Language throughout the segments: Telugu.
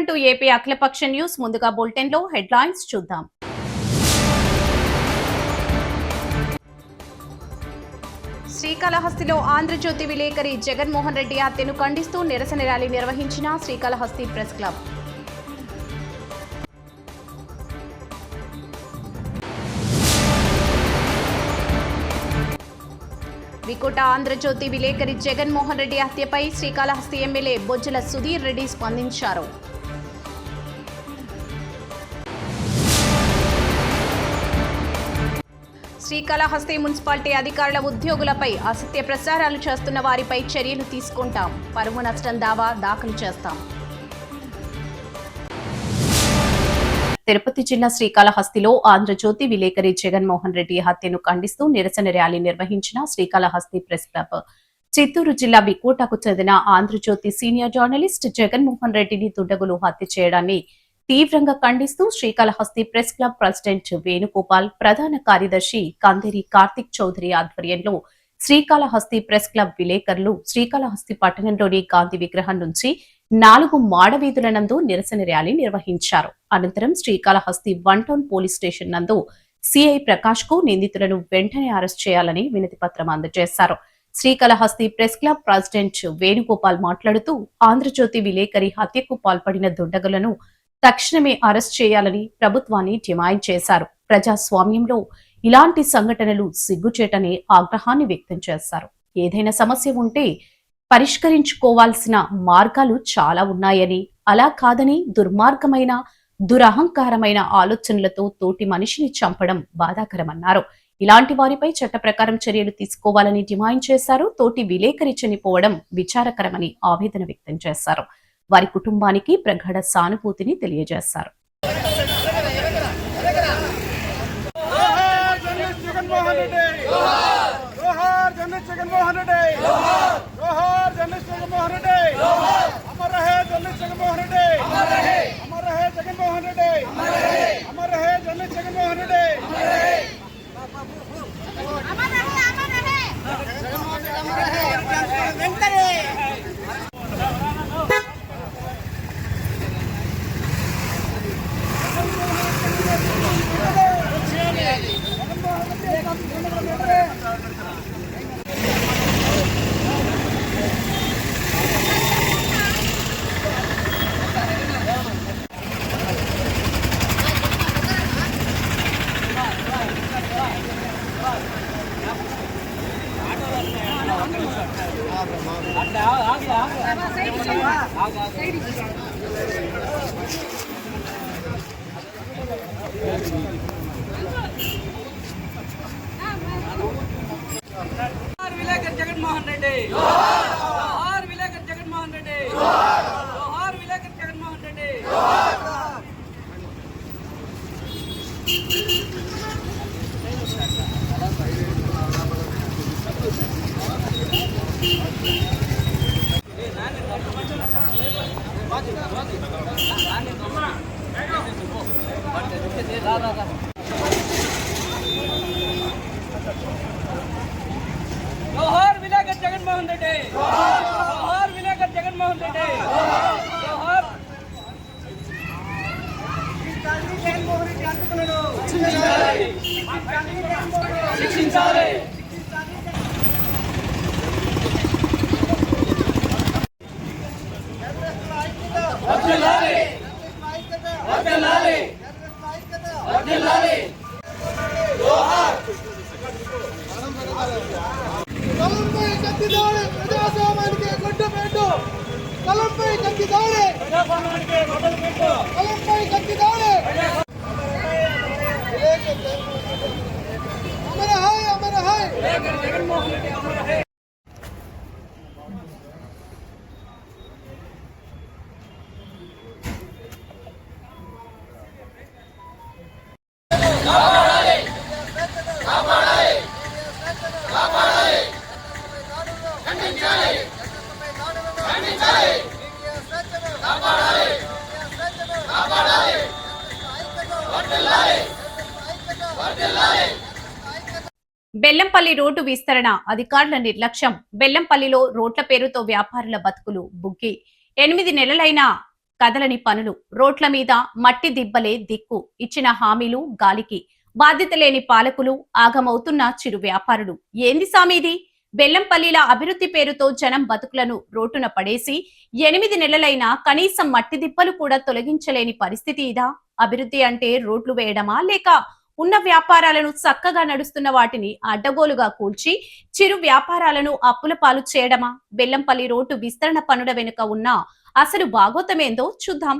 వెల్కమ్ టు ఏపీ అఖిలపక్ష న్యూస్. ముందుగా బులెటిన్ లో హెడ్లైన్స్ చూద్దాం. శ్రీకాళహస్తిలో ఆంధ్రజ్యోతి విలేకరి జగన్మోహన్ రెడ్డి హత్యను ఖండిస్తూ నిరసన ర్యాలీ నిర్వహించిన శ్రీకాళహస్తి ప్రెస్ క్లబ్. వికోట ఆంధ్రజ్యోతి విలేకరి జగన్మోహన్ రెడ్డి హత్యపై శ్రీకాళహస్తి ఎమ్మెల్యే బొజ్జల సుధీర్ రెడ్డి స్పందించారు. శ్రీకాళహస్తి మున్సిపాలిటీ అధికారుల ఉద్యోగులపై అసత్య ప్రచారాలు చేస్తున్న వారిపై చర్యలు తీసుకుంటాం, పరువు నష్టం దావా దాఖలు చేస్తాం. తిరుపతి జిల్లా శ్రీకాళహస్తిలో ఆంధ్రజ్యోతి విలేకరి జగన్మోహన్ రెడ్డి హత్యను ఖండిస్తూ నిరసన ర్యాలీ నిర్వహించిన శ్రీకాళహస్తి ప్రెస్ క్లబ్. చిత్తూరు జిల్లా బికోటకు చెందిన ఆంధ్రజ్యోతి సీనియర్ జర్నలిస్ట్ జగన్మోహన్ రెడ్డిని దుండగులు హత్య చేయడాన్ని తీవ్రంగా ఖండిస్తూ Srikalahasti press club president Venugopal, ప్రధాన కార్యదర్శి కందేరి కార్తిక్ చౌదరి ఆధ్వర్యంలో శ్రీకాళహస్తి ప్రెస్ క్లబ్ విలేకరులు శ్రీకాళహస్తి పట్టణంలోని గాంధీ విగ్రహం నుంచి 4 మాడవీధుల నందు నిరసన ర్యాలీ నిర్వహించారు. అనంతరం శ్రీకాళహస్తి 1 టౌన్ పోలీస్ స్టేషన్ నందు సిఐ ప్రకాష్ కు నిందితులను వెంటనే అరెస్ట్ చేయాలని వినతి పత్రం అందజేశారు. Srikalahasti press club president Venugopal మాట్లాడుతూ ఆంధ్రజ్యోతి విలేకరి హత్యకు పాల్పడిన దుండగులను తక్షణమే అరెస్ట్ చేయాలని ప్రభుత్వాన్ని డిమాండ్ చేశారు. ప్రజాస్వామ్యంలో ఇలాంటి సంఘటనలు సిగ్గుచేటనే ఆగ్రహాన్ని వ్యక్తం చేశారు. ఏదైనా సమస్య ఉంటే పరిష్కరించుకోవాల్సిన మార్గాలు చాలా ఉన్నాయని, అలా కాదని దుర్మార్గమైన, దురహంకారమైన ఆలోచనలతో తోటి మనిషిని చంపడం బాధాకరమన్నారు. ఇలాంటి వారిపై చట్ట ప్రకారం చర్యలు తీసుకోవాలని డిమాండ్ చేశారు. తోటి విలేకరి చనిపోవడం విచారకరమని ఆవేదన వ్యక్తం చేశారు. వారి కుటుంబానికి ప్రగాఢ సానుభూతిని తెలియజేశారు. విలేకర్ జగన్మోహన్ రెడ్డి, జోహార్ విలేకర్ జగన్మోహన్ రెడ్డి, జోహార్ విలేకర్ జగన్మోహన్ రెడ్డి. జోహార్ విలేకర్ జగన్మోహన్ రెడ్డి, జోహార్ విలేకర్ జగన్మోహన్ రెడ్డి, జోహార్. జగన్మోహన్ రెడ్డి అంటున్నాడు శిక్షించాలి. వర్ధిల్లాలి, వర్ధిల్లాలి, వర్ధిల్లాలి. జోహార్. కలంపై కత్తిదాడి ప్రజాస్వామ్యానికి గొడ్డపెట్టు, కలంపై కత్తిదాడి ప్రజాస్వామ్యానికి గొడ్డపెట్టు, కలంపై కత్తిదాడి. అమర హై, అమర హై. జగన్మోహన్ రెడ్డి అమర హై. బెల్లంపల్లి రోడ్డు విస్తరణ అధికారుల నిర్లక్ష్యం. బెల్లంపల్లిలో రోడ్ల పేరుతో వ్యాపారుల బతుకులు బుగ్గి. 8 నెలలైనా కదలని పనులు, రోడ్ల మీద మట్టి దిబ్బలే దిక్కు, ఇచ్చిన హామీలు గాలికి, బాధ్యత లేని పాలకులు, ఆగమవుతున్న చిరు వ్యాపారులు. ఏంది సామీది? బెల్లంపల్లిల అభివృద్ధి పేరుతో జనం బతుకులను రోడ్డున పడేసి 8 నెలలైనా కనీసం మట్టి దిబ్బలు కూడా తొలగించలేని పరిస్థితి ఇదా? అభివృద్ధి అంటే రోడ్లు వేయడమా, లేక ఉన్న వ్యాపారాలను చక్కగా నడుస్తున్న వాటిని అడ్డగోలుగా కూల్చి చిరు వ్యాపారాలను అప్పుల పాలు చేయడమా? బెల్లంపల్లి రోడ్డు విస్తరణ పనుల వెనుక ఉన్న అసలు భాగోతమేందో చూద్దాం.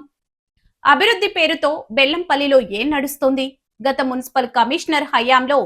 అభివృద్ధి పేరుతో బెల్లంపల్లిలో ఏం నడుస్తుంది? గత మున్సిపల్ కమిషనర్ హయాంలో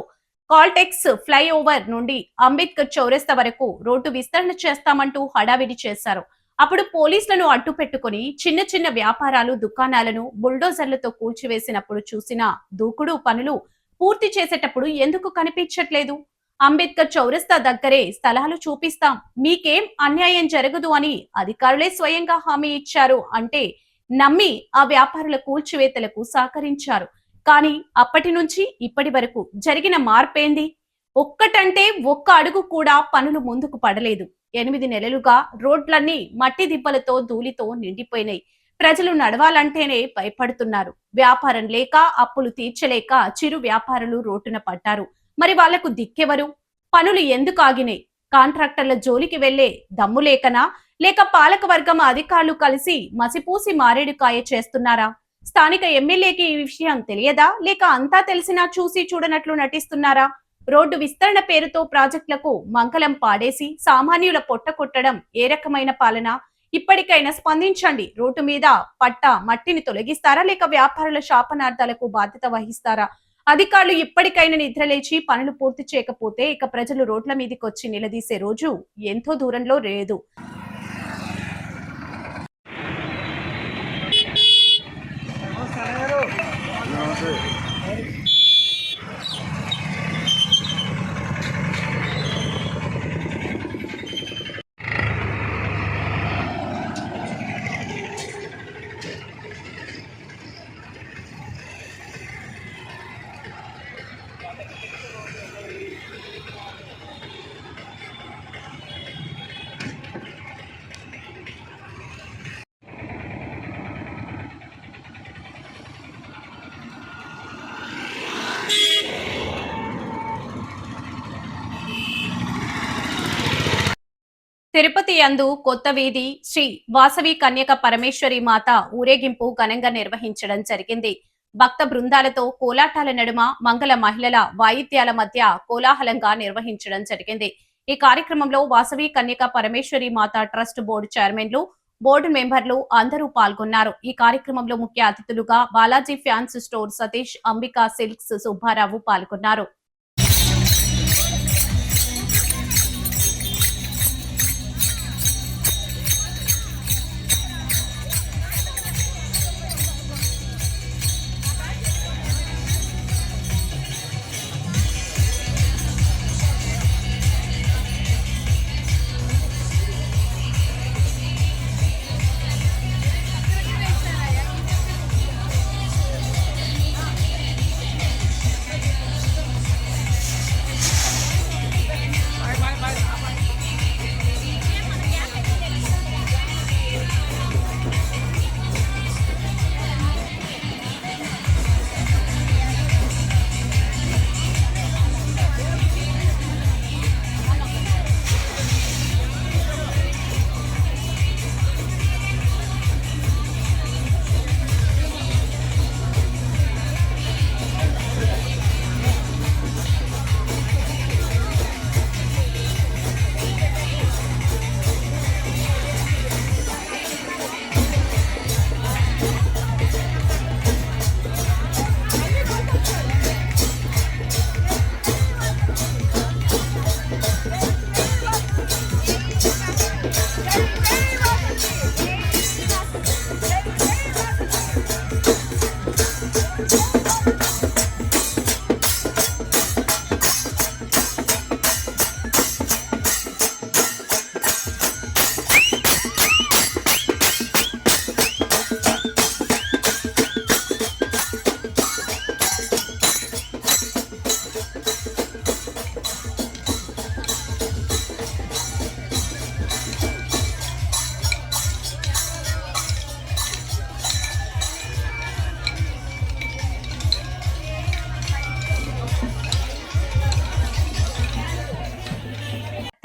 కాల్టెక్స్ ఫ్లైఓవర్ నుండి అంబేద్కర్ చౌరస్తా వరకు రోడ్డు విస్తరణ చేస్తామంటూ హడావిడి చేశారు. అప్పుడు పోలీసులను అడ్డు పెట్టుకుని చిన్న చిన్న వ్యాపారాలు, దుకాణాలను బుల్డోజర్లతో కూల్చివేసినప్పుడు చూసిన దూకుడు పనులు పూర్తి చేసేటప్పుడు ఎందుకు కనిపించట్లేదు? అంబేద్కర్ చౌరస్తా దగ్గరే స్థలాలు చూపిస్తాం, మీకేం అన్యాయం జరగదు అని అధికారులే స్వయంగా హామీ ఇచ్చారు అంటే నమ్మి ఆ వ్యాపారుల కూల్చివేతలకు సహకరించారు. కానీ అప్పటి నుంచి ఇప్పటి వరకు జరిగిన మార్పేంది? ఒక్కటంటే ఒక్క అడుగు కూడా పనులు ముందుకు పడలేదు. 8 నెలలుగా రోడ్లన్నీ మట్టి దిబ్బలతో, ధూళితో నిండిపోయినాయి. ప్రజలు నడవాలంటేనే భయపడుతున్నారు. వ్యాపారం లేక, అప్పులు తీర్చలేక చిరు వ్యాపారులు రోడ్డున పడ్డారు. మరి వాళ్లకు దిక్కెవరు? పనులు ఎందుకు ఆగినాయి? కాంట్రాక్టర్ల జోలికి వెళ్లే దమ్ము లేకనా, లేక పాలక వర్గం అధికారులు కలిసి మసిపూసి మారేడుకాయ చేస్తున్నారా? స్థానిక ఎమ్మెల్యేకి ఈ విషయం తెలియదా, లేక అంతా తెలిసినా చూసి చూడనట్లు నటిస్తున్నారా? రోడ్డు విస్తరణ పేరుతో ప్రాజెక్టులకు మంగళం పాడేసి సామాన్యుల పొట్ట కొట్టడం ఏ రకమైన పాలన? ఇప్పటికైనా స్పందించండి. రోడ్డు మీద పట్ట మట్టిని తొలగిస్తారా, లేక వ్యాపారుల శాపనార్థాలకు బాధ్యత వహిస్తారా? అధికారులు ఇప్పటికైనా నిద్రలేచి పనులు పూర్తి చేయకపోతే ఇక ప్రజలు రోడ్ల మీదకి వచ్చి నిలదీసే రోజు ఎంతో దూరంలో లేదు. తిరుపతి యందు కొత్త వీధి శ్రీ వాసవి కన్యక పరమేశ్వరి మాత ఊరేగింపు ఘనంగా నిర్వహించడం జరిగింది. భక్త బృందాలతో కోలాటాల నడుమ మంగళ మహిళల వాయిద్యాల మధ్య కోలాహలంగా నిర్వహించడం జరిగింది. ఈ కార్యక్రమంలో వాసవి కన్యక పరమేశ్వరి మాత ట్రస్ట్ బోర్డు చైర్మన్లు, బోర్డు మెంబర్లు అందరూ పాల్గొన్నారు. ఈ కార్యక్రమంలో ముఖ్య అతిథులుగా Balaji fans store Satish, Ambika silks Subbarao పాల్గొన్నారు.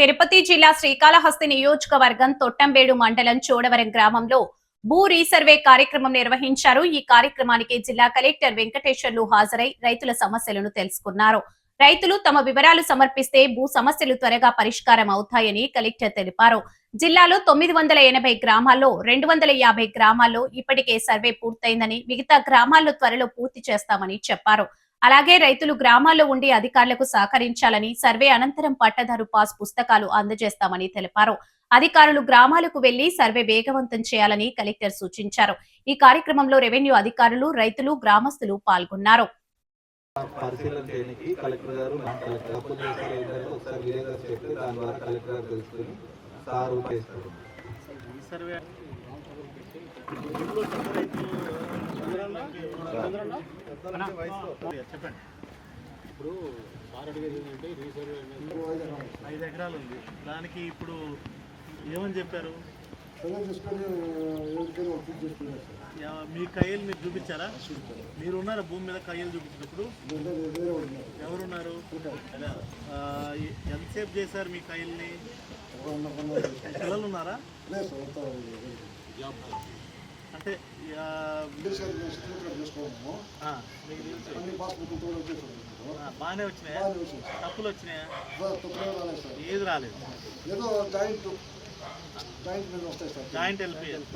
తిరుపతి జిల్లా శ్రీకాళహస్తి నియోజకవర్గం తొట్టంబేడు మండలం చోడవరం గ్రామంలో భూ రీసర్వే కార్యక్రమం నిర్వహించారు. ఈ కార్యక్రమానికి జిల్లా కలెక్టర్ వెంకటేశ్వర్లు హాజరై రైతుల సమస్యలను తెలుసుకున్నారు. రైతులు తమ వివరాలు సమర్పిస్తే భూ సమస్యలు త్వరగా పరిష్కారం అవుతాయని కలెక్టర్ తెలిపారు. జిల్లాలో 980 గ్రామాల్లో 250 గ్రామాల్లో ఇప్పటికే సర్వే పూర్తయిందని, మిగతా గ్రామాల్లో త్వరలో పూర్తి చేస్తామని చెప్పారు. అలాగే రైతులు గ్రామాల్లో ఉండి అధికారులకు సహకరించాలని, సర్వే అనంతరం పట్టదారు పాస్ పుస్తకాలు అందజేస్తామని తెలిపారు. అధికారులు గ్రామాలకు వెళ్లి సర్వే వేగవంతం చేయాలని కలెక్టర్ సూచించారు. ఈ కార్యక్రమంలో రెవెన్యూ అధికారులు, రైతులు, గ్రామస్తులు పాల్గొన్నారు. పరిశీలన చేయడానికి కలెక్టర్ గారు ఒకసారి విలేకరులు చెప్తే దాని ద్వారా కలెక్టర్ గారు తెలుసుకుని సార్ చేస్తారు. చెప్పండి. ఇప్పుడు సార్ అడిగేది ఏంటంటే రీసర్వే 5 ఎకరాలు ఉంది, దానికి ఇప్పుడు ఏమని చెప్పారు? మీ కయ్యలు మీరు చూపించారా? మీరు ఉన్నారా భూమి మీద కయ్యలు చూపించినప్పుడు? ఎవరున్నారు? ఎంతసేపు చేశారు మీ కయ్యల్ని? పిల్లలు ఉన్నారా? అంటే బాగానే వచ్చినాయా? తప్పులు వచ్చినాయా? ఏది రాలేదు. జాయింట్ ఎల్పిఎల్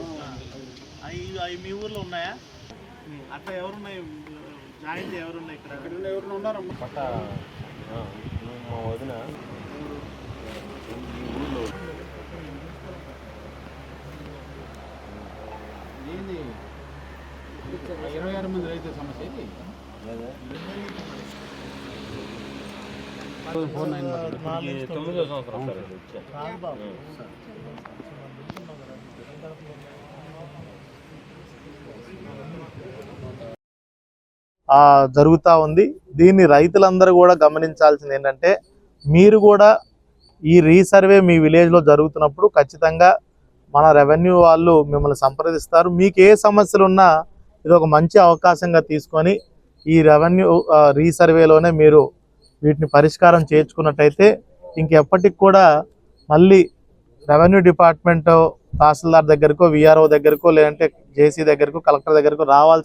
అవి మీ ఊర్లో ఉన్నాయా? అట్లా ఎవరున్నాయి? జాయింట్ ఎవరున్నాయి ఇక్కడ? ఎవరు ఉన్నారు? పట్ట మా వదిన ఊళ్ళో ఏంది 26 మంది రైతుల సమస్య ఇది. 9వ సంవత్సరం సార్ ఇది వచ్చా. జరుగుతూ ఉంది. దీన్ని రైతులందరూ కూడా గమనించాల్సింది ఏంటంటే, మీరు కూడా ఈ రీసర్వే మీ విలేజ్లో జరుగుతున్నప్పుడు ఖచ్చితంగా మన రెవెన్యూ వాళ్ళు మిమ్మల్ని సంప్రదిస్తారు. మీకు ఏ సమస్యలు ఉన్నా ఇది ఒక మంచి అవకాశంగా తీసుకొని ఈ రెవెన్యూ రీసర్వేలోనే మీరు వీటిని పరిష్కారం చేర్చుకున్నట్టయితే ఇంకెప్పటికి కూడా మళ్ళీ రెవెన్యూ డిపార్ట్మెంట్ తహసీల్దార్ దగ్గరకో, విఆర్ఓ దగ్గరకో, లేదంటే జేసీ దగ్గరకో, కలెక్టర్ దగ్గరకో రావాల్సిన